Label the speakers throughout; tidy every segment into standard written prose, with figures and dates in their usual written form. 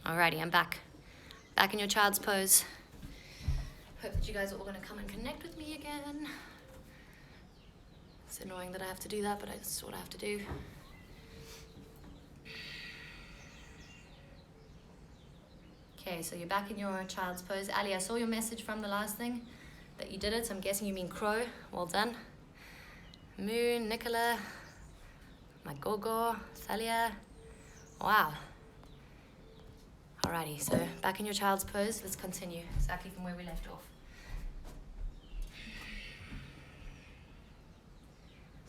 Speaker 1: Alrighty, I'm back. Back in your child's pose. Hope that you guys are all gonna come and connect with me again. It's annoying that I have to do that, but it's what I have to do. Okay, so you're back in your child's pose. Ali, I saw your message from the last thing that you did it. I'm guessing you mean crow. Well done. Moon, Nicola, my Gogo, Thalia. Wow. Alrighty, so back in your child's pose. Let's continue exactly from where we left off.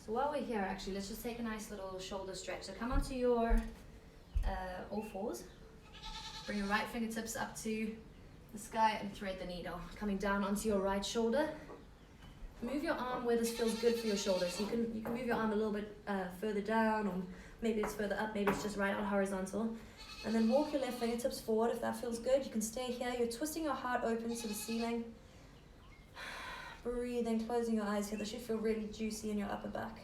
Speaker 1: So while we're here, actually, let's just take a nice little shoulder stretch. So come onto your all fours. Bring your right fingertips up to the sky and thread the needle. Coming down onto your right shoulder. Move your arm where this feels good for your shoulder. So you can move your arm a little bit further down, or maybe it's further up, maybe it's just right on horizontal. And then walk your left fingertips forward if that feels good. You can stay here. You're twisting your heart open to the ceiling. Breathing, closing your eyes here. This should feel really juicy in your upper back.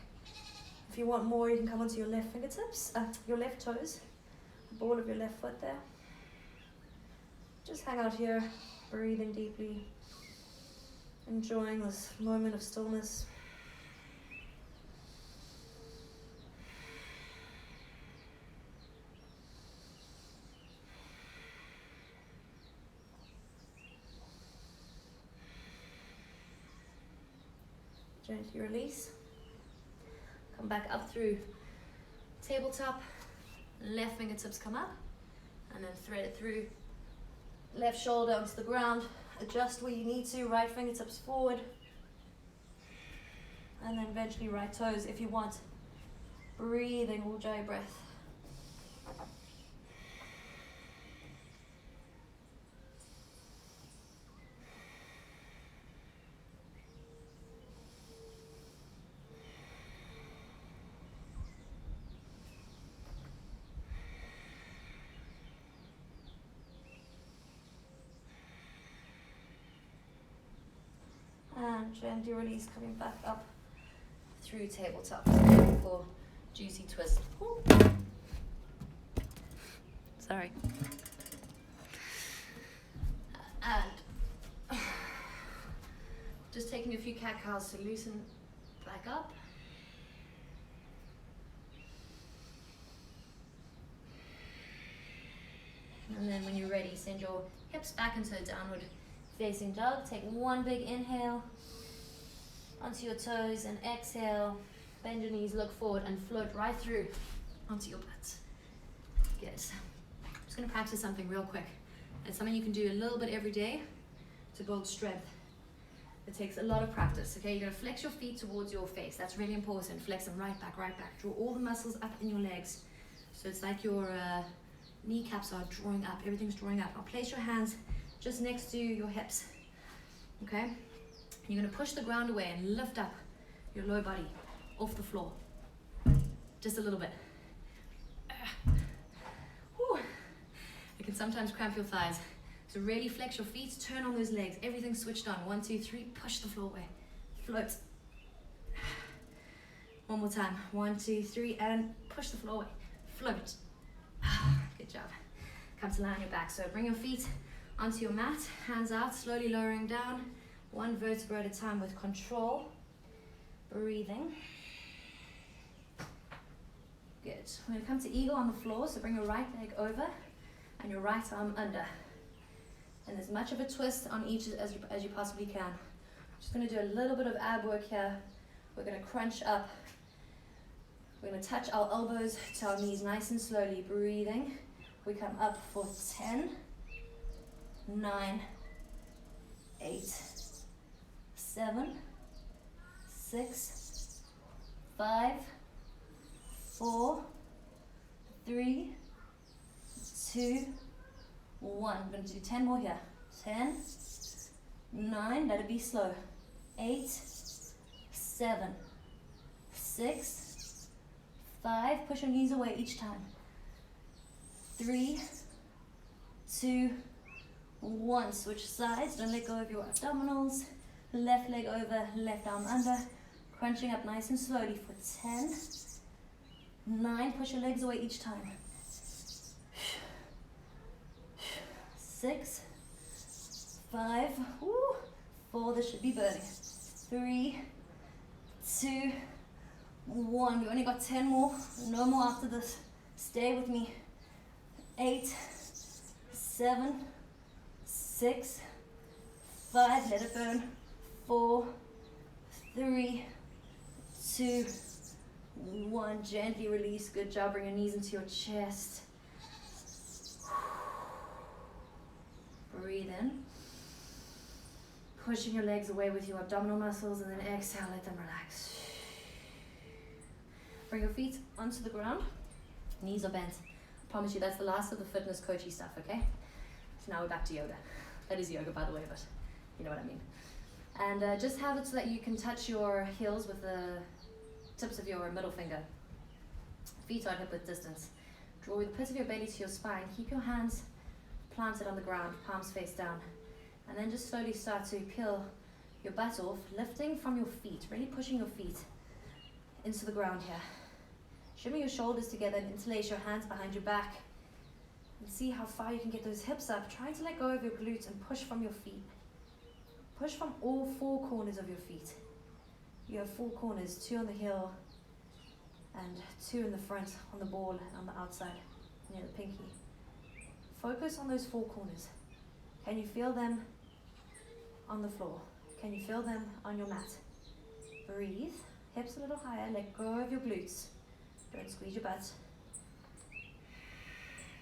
Speaker 1: If you want more, you can come onto your left fingertips, your left toes, the ball of your left foot there. Just hang out here, breathing deeply, enjoying this moment of stillness. Gently release. Come back up through tabletop. Left fingertips come up, and then thread it through. Left shoulder onto the ground. Adjust where you need to. Right fingertips forward, and then eventually right toes if you want. Breathing Ujjayi breath. And gently release, coming back up through tabletop for juicy twist. Ooh. Sorry. And just taking a few cat-cows to loosen back up. And then when you're ready, send your hips back into a downward facing dog. Take one big inhale onto your toes and exhale. Bend your knees, look forward, and float right through onto your butt. Good. I'm just going to practice something real quick. It's something you can do a little bit every day to build strength. It takes a lot of practice, okay? You're going to flex your feet towards your face. That's really important. Flex them right back, right back. Draw all the muscles up in your legs. So it's like your kneecaps are drawing up. Everything's drawing up. Now place your hands just next to your hips, okay? You're going to push the ground away and lift up your lower body off the floor. Just a little bit. Whew. It can sometimes cramp your thighs. So really flex your feet, turn on those legs. Everything's switched on. 1, 2, 3, push the floor away. Float. One more time. 1, 2, 3, and push the floor away. Float. Good job. Come to lie on your back. So bring your feet onto your mat, hands out, slowly lowering down, one vertebra at a time with control. Breathing. Good. We're going to come to eagle on the floor, so bring your right leg over and your right arm under. And as much of a twist on each as you possibly can. I'm just going to do a little bit of ab work here. We're going to crunch up. We're going to touch our elbows to our knees nice and slowly. Breathing. We come up for 10, 9, 8, 7, 6, 5, 4, 3, 2, 1. I'm going to do 10 more here. 10, 9, let it be slow. 8, 7, 6, 5, push your knees away each time. 3, 2, 1. Switch sides, don't let go of your abdominals. Left leg over, left arm under. Crunching up nice and slowly for 10, 9, push your legs away each time. 6, 5, woo, 4, this should be burning. 3, 2, 1. We only got 10 more, no more after this. Stay with me. 8, 7, 6, 5, let it burn. 4, 3, 2, 1. Gently release. Good job. Bring your knees into your chest. Breathe in. Pushing your legs away with your abdominal muscles, and then exhale, let them relax. Bring your feet onto the ground. Knees are bent. I promise you that's the last of the fitness coachy stuff, okay? So now we're back to yoga. That is yoga, by the way, but you know what I mean. And just have it so that you can touch your heels with the tips of your middle finger. Feet are hip width distance. Draw the pit of your belly to your spine. Keep your hands planted on the ground, palms face down. And then just slowly start to peel your butt off, lifting from your feet, really pushing your feet into the ground here. Shimmy your shoulders together and interlace your hands behind your back. And see how far you can get those hips up, trying to let go of your glutes and push from your feet. Push from all 4 corners of your feet. You have 4 corners, 2 on the heel and 2 in the front on the ball and on the outside near the pinky. Focus on those 4 corners. Can you feel them on the floor? Can you feel them on your mat? Breathe, hips a little higher, let go of your glutes. Don't squeeze your butt.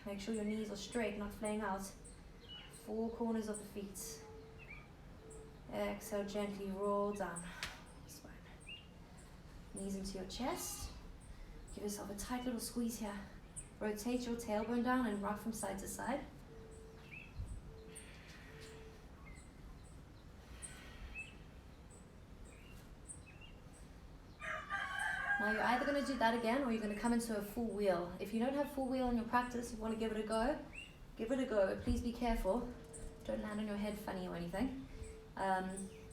Speaker 1: Make sure your knees are straight, not flaying out. 4 corners of the feet. Exhale, gently roll down. Spine. Knees into your chest. Give yourself a tight little squeeze here. Rotate your tailbone down and rock from side to side. Now you're either going to do that again or you're going to come into a full wheel. If you don't have full wheel in your practice, you want to give it a go, give it a go. But please be careful. Don't land on your head funny or anything.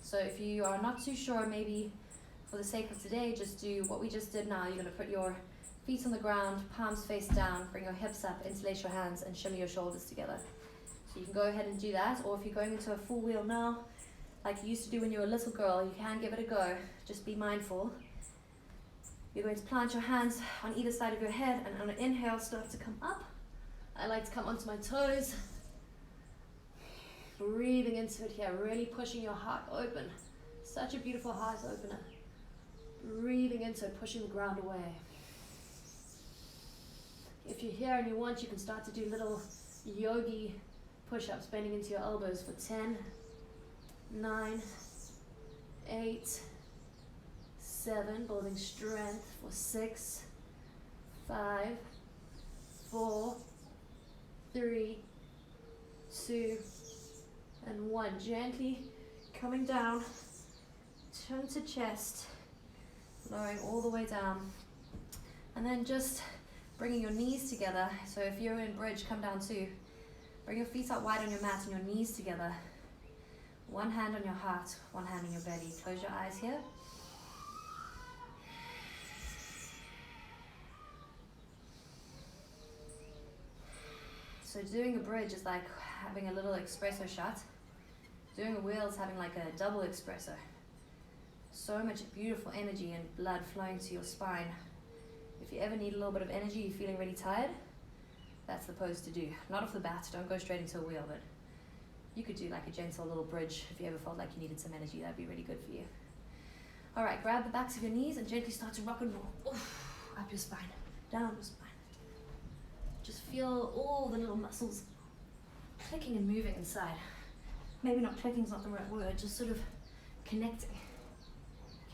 Speaker 1: So if you are not too sure, maybe for the sake of today, just do what we just did now. You're going to put your feet on the ground, palms face down, bring your hips up, interlace your hands, and shimmy your shoulders together. So you can go ahead and do that, or if you're going into a full wheel now, like you used to do when you were a little girl, you can give it a go. Just be mindful. You're going to plant your hands on either side of your head, and on an inhale, start to come up. I like to come onto my toes. Breathing into it here, really pushing your heart open. Such a beautiful heart opener. Breathing into it, pushing the ground away. If you're here and you want, you can start to do little yogi push-ups, bending into your elbows for 10, 9, 8, 7, building strength for 6, 5, 4, 3, 2, and 1. Gently coming down, turn to chest, lowering all the way down. And then just bringing your knees together. So if you're in bridge, come down too. Bring your feet out wide on your mat and your knees together. One hand on your heart, one hand on your belly. Close your eyes here. So doing a bridge is like having a little espresso shot. Doing a wheel is having like a double espresso. So much beautiful energy and blood flowing to your spine. If you ever need a little bit of energy, you're feeling really tired, that's the pose to do. Not off the bat, don't go straight into a wheel, but you could do like a gentle little bridge if you ever felt like you needed some energy. That'd be really good for you. All right, grab the backs of your knees and gently start to rock and roll. Oof, up your spine, down your spine. Just feel all the little muscles clicking and moving inside. Maybe not clicking is not the right word, just sort of connecting.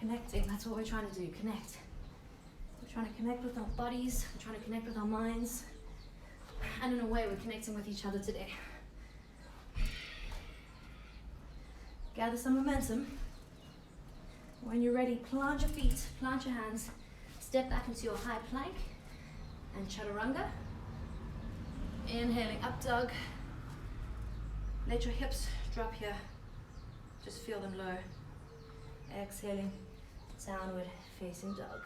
Speaker 1: Connecting, that's what we're trying to do, connect. We're trying to connect with our bodies, we're trying to connect with our minds, and in a way, we're connecting with each other today. Gather some momentum. When you're ready, plant your feet, plant your hands, step back into your high plank and chaturanga. Inhaling up dog. Let your hips drop here. Just feel them low. Exhaling, downward facing dog.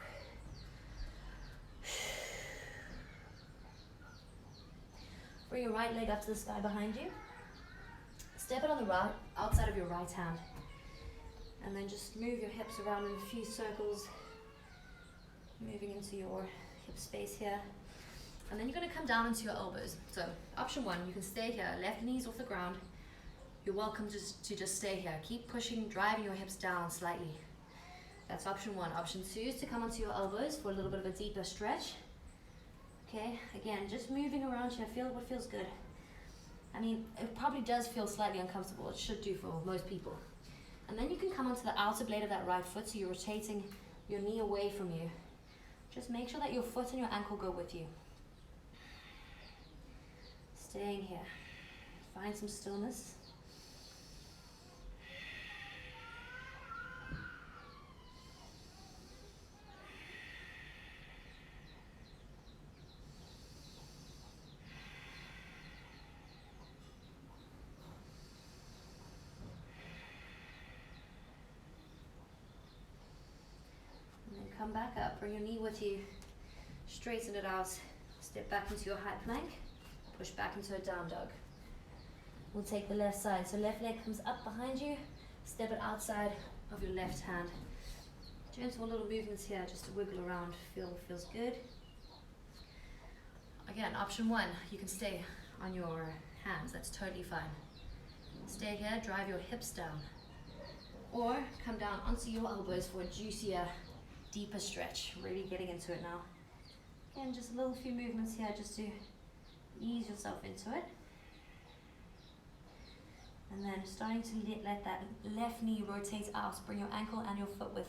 Speaker 1: Bring your right leg up to the sky behind you. step it on the right, outside of your right hand. And then just move your hips around in a few circles, moving into your hip space here. And then you're going to come down into your elbows. So option one, you can stay here, left knees off the ground. You're welcome to just stay here. Keep pushing, driving your hips down slightly. That's option one. Option two is to come onto your elbows for a little bit of a deeper stretch. Okay, again, just moving around here, feel what feels good. I mean, it probably does feel slightly uncomfortable. It should do for most people. And then you can come onto the outer blade of that right foot, so you're rotating your knee away from you. Just make sure that your foot and your ankle go with you. Staying here. Find some stillness. Come back up, bring your knee with you, straighten it out, step back into your high plank, push back into a down dog. We'll take the left side, so left leg comes up behind you, step it outside of your left hand. Gentle little movements here just to wiggle around, feel what feels good. Again, option one, you can stay on your hands, that's totally fine. Stay here, drive your hips down. Or come down onto your elbows for a juicier, deeper stretch, really getting into it now. Again, just a little few movements here just to ease yourself into it. And then starting to let that left knee rotate out, bring your ankle and your foot with.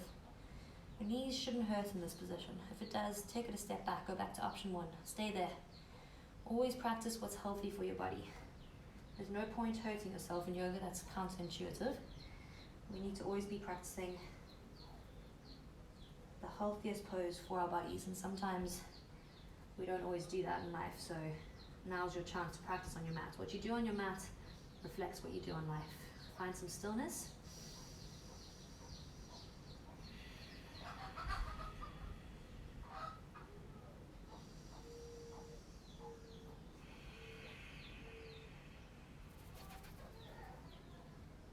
Speaker 1: Your knees shouldn't hurt in this position. If it does, take it a step back, go back to option one, stay there. Always practice what's healthy for your body. There's no point hurting yourself in yoga, that's counterintuitive. We need to always be practicing the healthiest pose for our bodies, and sometimes we don't always do that in life, so now's your chance to practice on your mat. What you do on your mat reflects what you do in life. Find some stillness.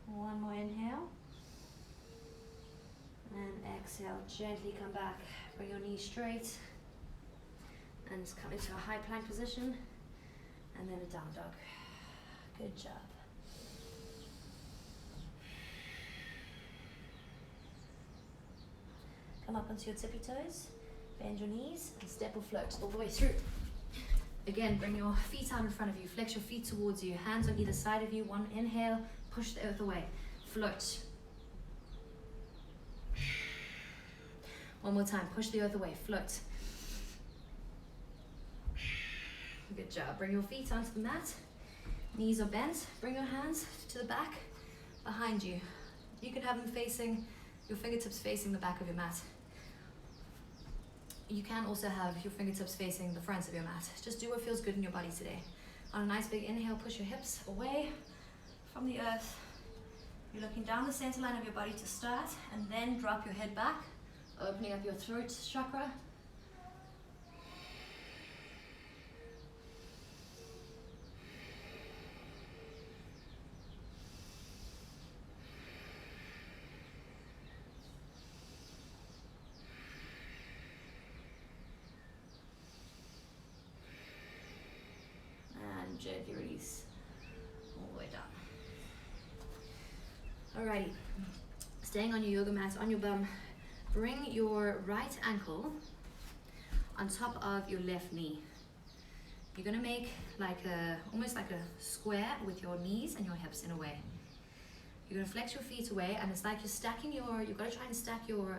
Speaker 1: One more inhale. And exhale, gently come back, bring your knees straight, and just come into a high plank position, and then a down dog. Good job. Come up onto your tippy toes, bend your knees, and step or float all the way through. Again, bring your feet out in front of you, flex your feet towards you, hands on either side of you. One inhale, push the earth away, float. One more time, push the earth away, float. Good job. Bring your feet onto the mat, knees are bent, bring your hands to the back, behind you. You can have them facing, your fingertips facing the back of your mat. You can also have your fingertips facing the front of your mat. Just do what feels good in your body today. On a nice big inhale, push your hips away from the earth. You're looking down the center line of your body to start, and then drop your head back, opening up your throat chakra. And gently release all the way down. Alrighty, staying on your yoga mat, on your bum, bring your right ankle on top of your left knee. You're gonna make almost like a square with your knees and your hips in a way. You're gonna flex your feet away, and it's like you're stacking you've gotta try and stack your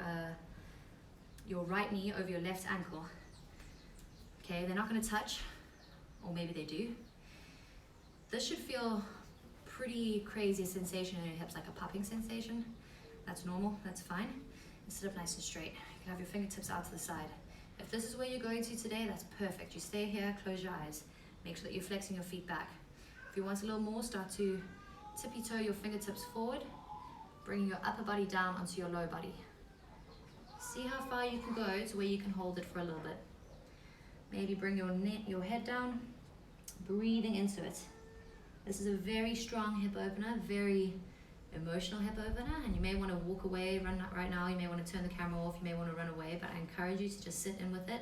Speaker 1: right knee over your left ankle. Okay, they're not gonna touch, or maybe they do. This should feel pretty crazy sensation in your hips, like a popping sensation. That's normal, that's fine. And sit up nice and straight. You can have your fingertips out to the side. If this is where you're going to today, that's perfect. You stay here, close your eyes. Make sure that you're flexing your feet back. If you want a little more, start to tippy toe your fingertips forward, bringing your upper body down onto your lower body. See how far you can go to where you can hold it for a little bit. Maybe bring your head down, breathing into it. This is a very strong hip opener, very emotional hip opener, and you may want to walk away right now, you may want to turn the camera off, you may want to run away, but I encourage you to just sit in with it.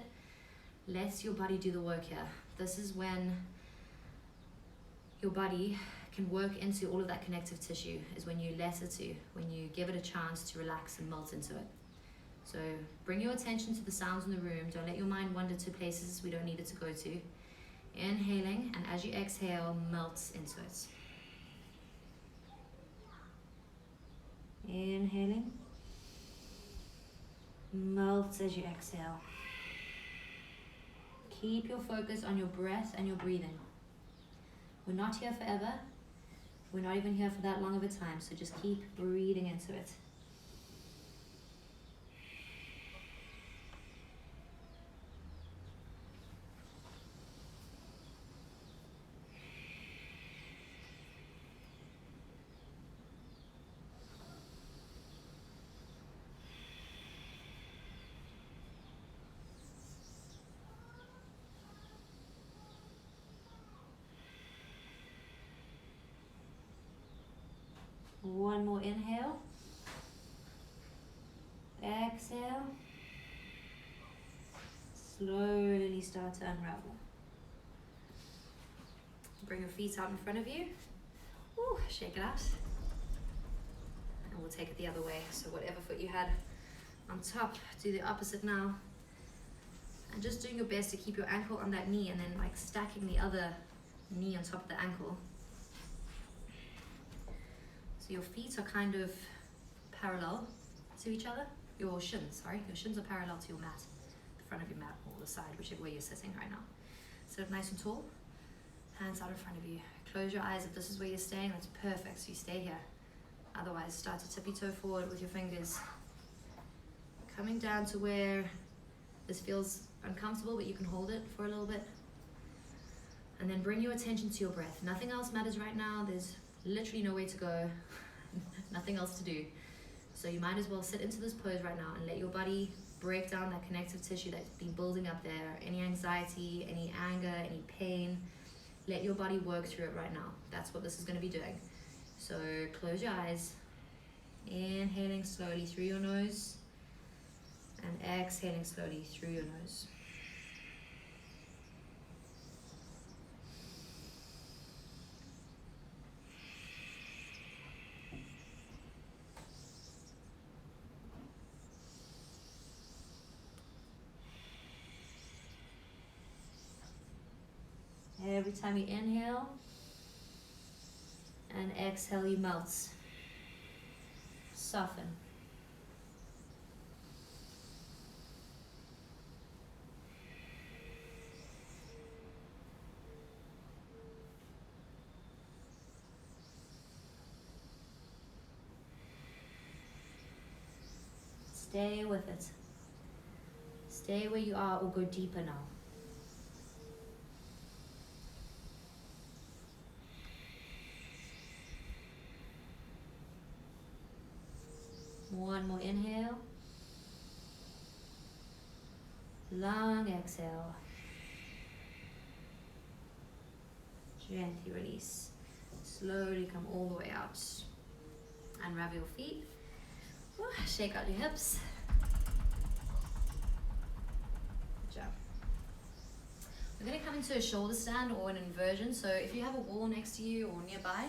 Speaker 1: Let your body do the work here. This is when your body can work into all of that connective tissue, is when you let it to, when you give it a chance to relax and melt into it. So bring your attention to the sounds in the room. Don't let your mind wander to places we don't need it to go to. Inhaling, and as you exhale, melt into it. Inhaling, melt as you exhale. Keep your focus on your breath and your breathing. We're not here forever. We're not even here for that long of a time, so just keep breathing into it. One more inhale. Exhale. Slowly start to unravel. Bring your feet out in front of you. Ooh, shake it out. And we'll take it the other way. So whatever foot you had on top, do the opposite now. And just doing your best to keep your ankle on that knee, and then like stacking the other knee on top of the ankle. Your feet are kind of parallel to each other. Your shins are parallel to your mat, the front of your mat or the side, whichever way you're sitting right now. Sit up nice and tall, hands out in front of you. Close your eyes. If this is where you're staying, that's perfect, so you stay here. Otherwise, start to tippy toe forward with your fingers. Coming down to where this feels uncomfortable, but you can hold it for a little bit. And then bring your attention to your breath. Nothing else matters right now. There's literally no way to go, nothing else to do. So you might as well sit into this pose right now and let your body break down that connective tissue that's been building up there. Any anxiety, any anger, any pain, let your body work through it right now. That's what this is going to be doing. So close your eyes, inhaling slowly through your nose and exhaling slowly through your nose. Every time you inhale and exhale, you melt, soften. Stay with it. Stay where you are or go deeper now. One more inhale. Long exhale. Gently release. Slowly come all the way out. Unravel your feet. Shake out your hips. Good job. We're going to come into a shoulder stand or an inversion. So if you have a wall next to you or nearby,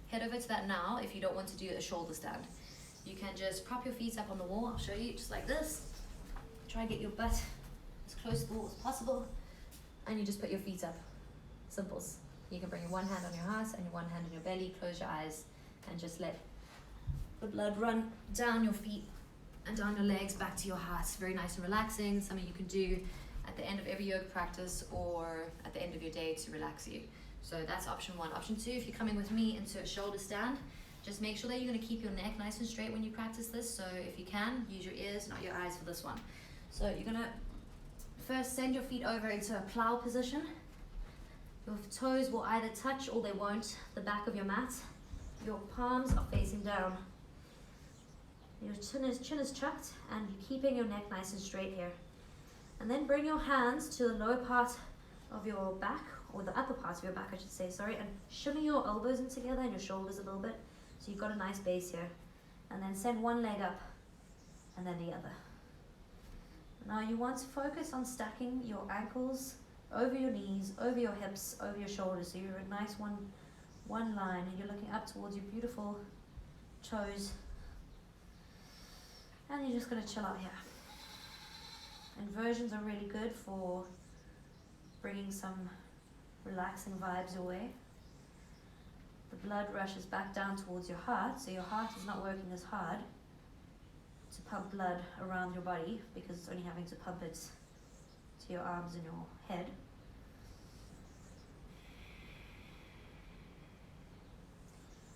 Speaker 1: head over to that now if you don't want to do a shoulder stand. You can just prop your feet up on the wall. I'll show you, just like this. Try and get your butt as close to the wall as possible. And you just put your feet up. Simples. You can bring your one hand on your heart and your one hand on your belly. Close your eyes and just let the blood run down your feet and down your legs back to your heart. It's very nice and relaxing. Something you can do at the end of every yoga practice or at the end of your day to relax you. So that's option one. Option two, if you're coming with me into a shoulder stand, just make sure that you're going to keep your neck nice and straight when you practice this. So if you can, use your ears, not your eyes for this one. So you're going to first send your feet over into a plow position. Your toes will either touch or they won't the back of your mat. Your palms are facing down. Your chin is tucked and you're keeping your neck nice and straight here. And then bring your hands to the lower part of your back or the upper part of your back I should say, sorry, and shimmy your elbows in together and your shoulders a little bit, so you've got a nice base here. And then send one leg up and then the other. Now you want to focus on stacking your ankles over your knees, over your hips, over your shoulders, so you're a nice one line, and you're looking up towards your beautiful toes, and you're just going to chill out here. Inversions are really good for bringing some relaxing vibes your way. The blood rushes back down towards your heart, so your heart is not working as hard to pump blood around your body because it's only having to pump it to your arms and your head.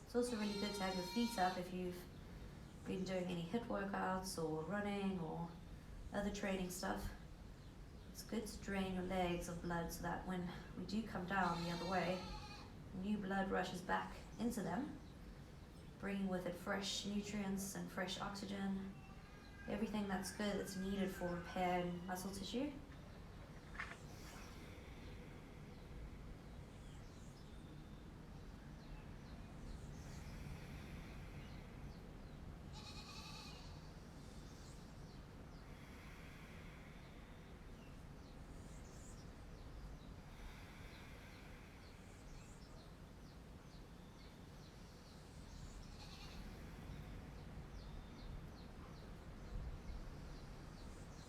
Speaker 1: It's also really good to have your feet up if you've been doing any HIIT workouts or running or other training stuff. It's good to drain your legs of blood so that when we do come down the other way, new blood rushes back into them, bringing with it fresh nutrients and fresh oxygen, everything that's good, that's needed for repair and muscle tissue.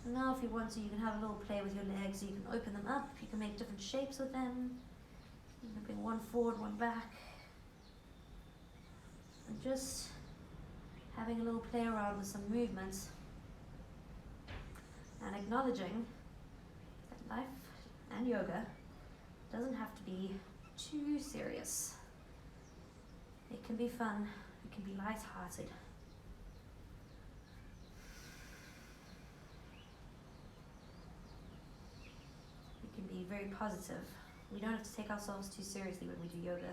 Speaker 1: Now if you want to, you can have a little play with your legs. You can open them up, you can make different shapes with them. You can bring one forward, one back. And just having a little play around with some movements. And acknowledging that life and yoga doesn't have to be too serious. It can be fun, it can be light-hearted. Can be very positive. We don't have to take ourselves too seriously when we do yoga.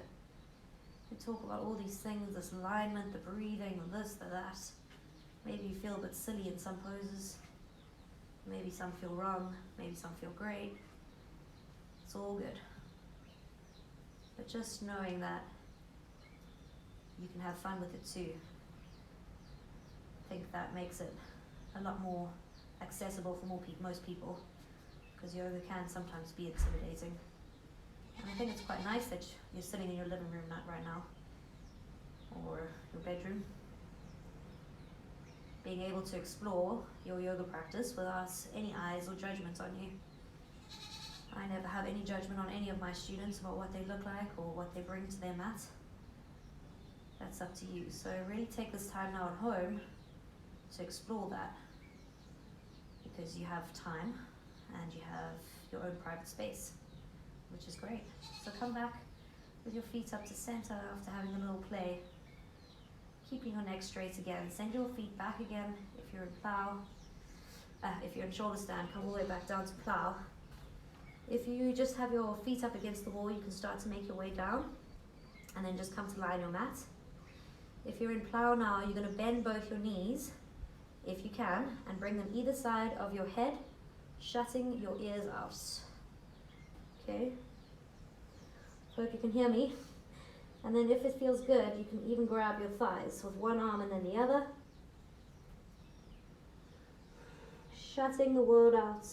Speaker 1: We talk about all these things, this alignment, the breathing, the this, the that. Maybe you feel a bit silly in some poses. Maybe some feel wrong, maybe some feel great. It's all good. But just knowing that you can have fun with it too. I think that makes it a lot more accessible for most people. Because yoga can sometimes be intimidating. And I think it's quite nice that you're sitting in your living room right now, or your bedroom, being able to explore your yoga practice without any eyes or judgments on you. I never have any judgment on any of my students about what they look like or what they bring to their mat. That's up to you. So really take this time now at home to explore that, because you have time and you have your own private space, which is great. So come back with your feet up to center after having a little play, keeping your neck straight again. Send your feet back again if you're in plow. If you're in shoulder stand, come all the way back down to plow. If you just have your feet up against the wall, you can start to make your way down and then just come to lie on your mat. If you're in plow now, you're going to bend both your knees, if you can, and bring them either side of your head, shutting your ears out. Okay? Hope you can hear me. And then if it feels good, you can even grab your thighs with one arm and then the other. Shutting the world out.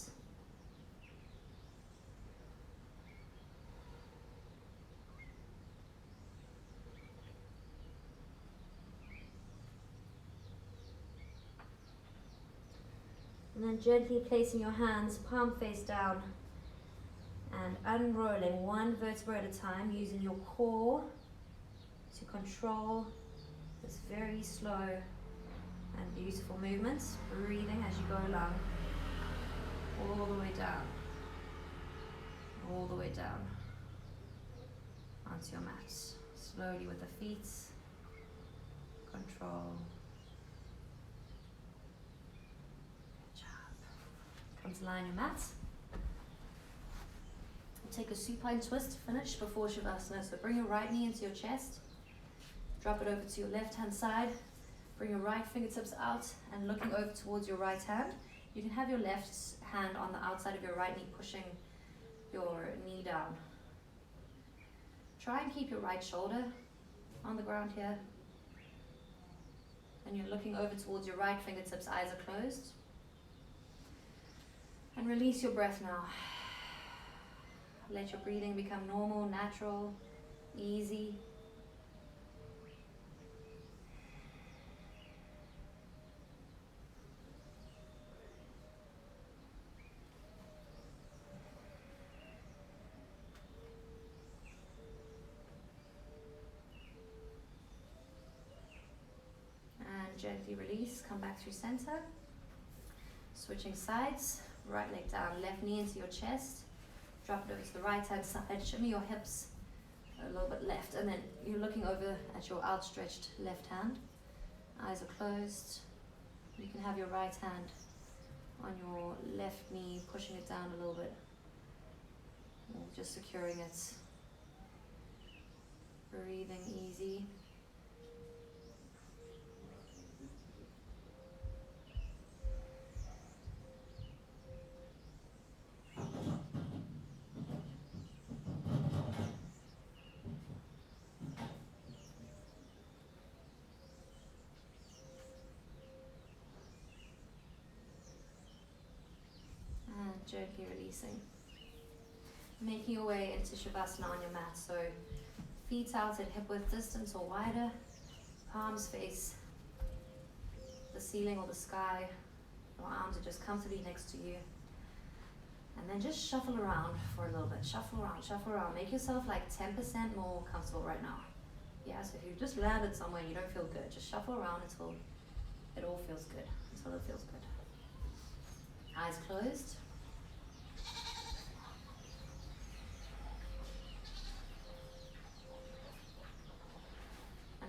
Speaker 1: And then gently placing your hands palm face down and unrolling one vertebra at a time, using your core to control this very slow and beautiful movement. Breathing as you go along, all the way down, all the way down onto your mat. Slowly with the feet, control. Come to lie on your mat. Take a supine twist to finish before Shavasana. So bring your right knee into your chest. Drop it over to your left hand side. Bring your right fingertips out and looking over towards your right hand. You can have your left hand on the outside of your right knee, pushing your knee down. Try and keep your right shoulder on the ground here. And you're looking over towards your right fingertips, eyes are closed. And release your breath now. Let your breathing become normal, natural, easy. And gently release, come back through center. Switching sides, right leg down, left knee into your chest. Drop it over to the right hand side, shimmy your hips a little bit left, and then you're looking over at your outstretched left hand. Eyes are closed. You can have your right hand on your left knee, pushing it down a little bit, or just securing it. Breathing easy. Gently releasing. Making your way into Shavasana on your mat. So feet out at hip width distance or wider. Palms face the ceiling or the sky. Your arms are just comfortably next to you. And then just shuffle around for a little bit. Shuffle around, shuffle around. Make yourself like 10% more comfortable right now. Yeah, so if you've just landed somewhere and you don't feel good, just shuffle around until it all feels good. Until it feels good. Eyes closed.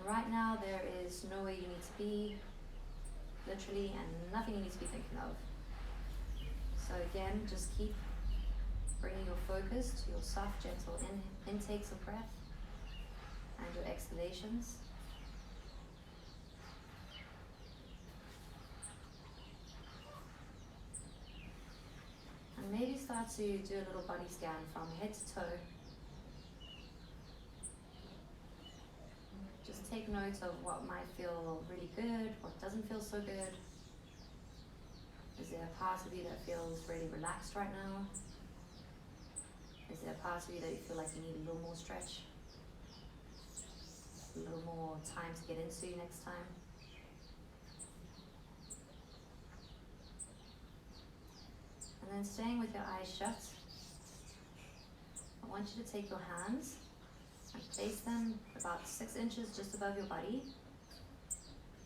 Speaker 1: Right now there is nowhere you need to be, literally, and nothing you need to be thinking of. So again, just keep bringing your focus to your soft, gentle intakes of breath and your exhalations. And maybe start to do a little body scan from head to toe. Just take note of what might feel really good, what doesn't feel so good. Is there a part of you that feels really relaxed right now? Is there a part of you that you feel like you need a little more stretch? A little more time to get into next time? And then staying with your eyes shut, I want you to take your hands and place them about 6 inches just above your body.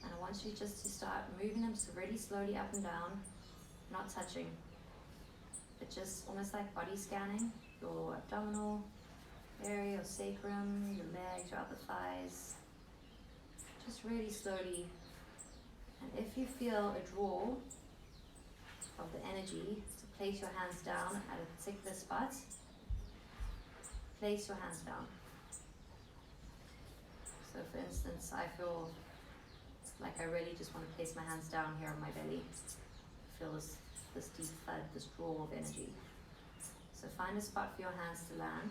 Speaker 1: And I want you just to start moving them just really slowly up and down, not touching, but just almost like body scanning your abdominal area, your sacrum, your legs, your upper thighs, just really slowly. And if you feel a draw of the energy to place your hands down at a particular spot, place your hands down. So for instance, I feel like I really just want to place my hands down here on my belly. Feel this deep thud, this draw of energy. So find a spot for your hands to land.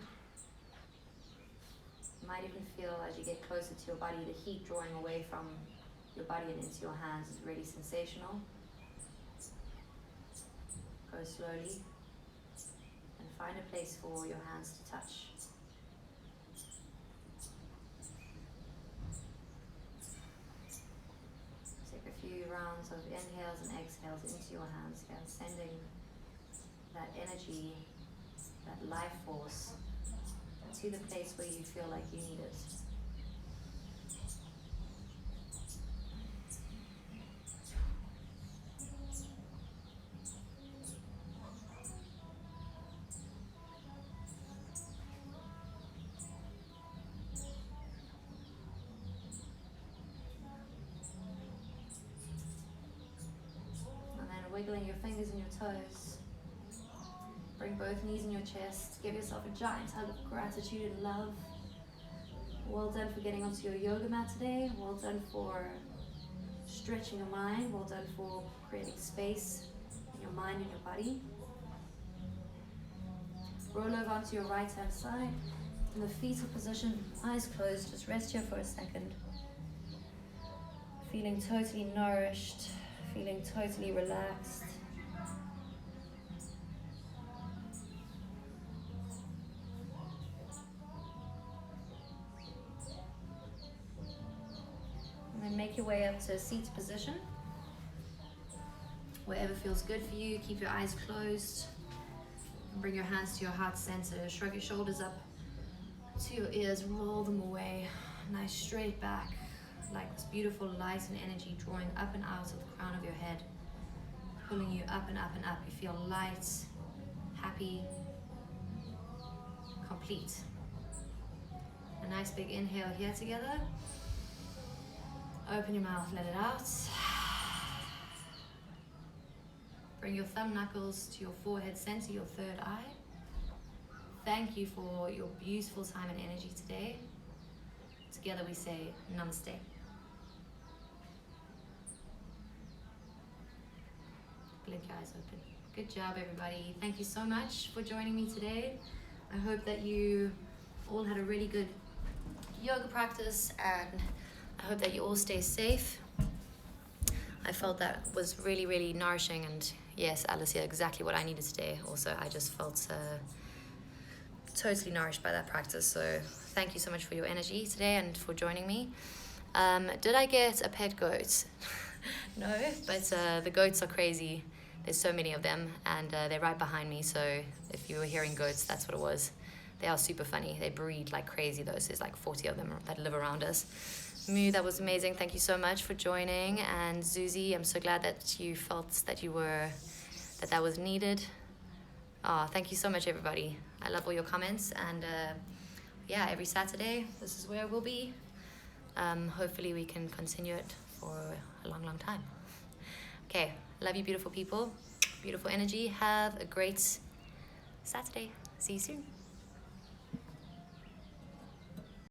Speaker 1: You might even feel as you get closer to your body, the heat drawing away from your body and into your hands is really sensational. Go slowly and find a place for your hands to touch. Few rounds of inhales and exhales into your hands here, sending that energy, that life force to the place where you feel like you need it. Wiggling your fingers and your toes. Bring both knees in your chest. Give yourself a giant hug of gratitude and love. Well done for getting onto your yoga mat today. Well done for stretching your mind. Well done for creating space in your mind and your body. Roll over onto your right hand side. In the fetal position, eyes closed, just rest here for a second. Feeling totally nourished, feeling totally relaxed. And then make your way up to a seated position. Wherever feels good for you, keep your eyes closed. Bring your hands to your heart center, shrug your shoulders up to your ears, roll them away. Nice straight back, like this beautiful light and energy drawing up and out of the crown of your head, pulling you up and up and up. You feel light, happy, complete. A nice big inhale here together. Open your mouth, let it out. Bring your thumb knuckles to your forehead center, your third eye. Thank you for your beautiful time and energy today. Together we say namaste. Blink your eyes open. Good job, everybody. Thank you so much for joining me today. I hope that you all had a really good yoga practice, and I hope that you all stay safe. I felt that was really, really nourishing, and yes, Alicia, exactly what I needed today. Also, I just felt totally nourished by that practice. So thank you so much for your energy today and for joining me. Did I get a pet goat? No, but the goats are crazy. There's so many of them, and they're right behind me. So if you were hearing goats, that's what it was. They are super funny. They breed like crazy though. So there's like 40 of them that live around us. Mu, that was amazing. Thank you so much for joining. And Zuzi, I'm so glad that you felt that that was needed. Thank you so much, everybody. I love all your comments, and yeah, every Saturday, this is where we'll be. Hopefully we can continue it for a long, long time. Okay, love you, beautiful people. Beautiful energy. Have a great Saturday. See you soon.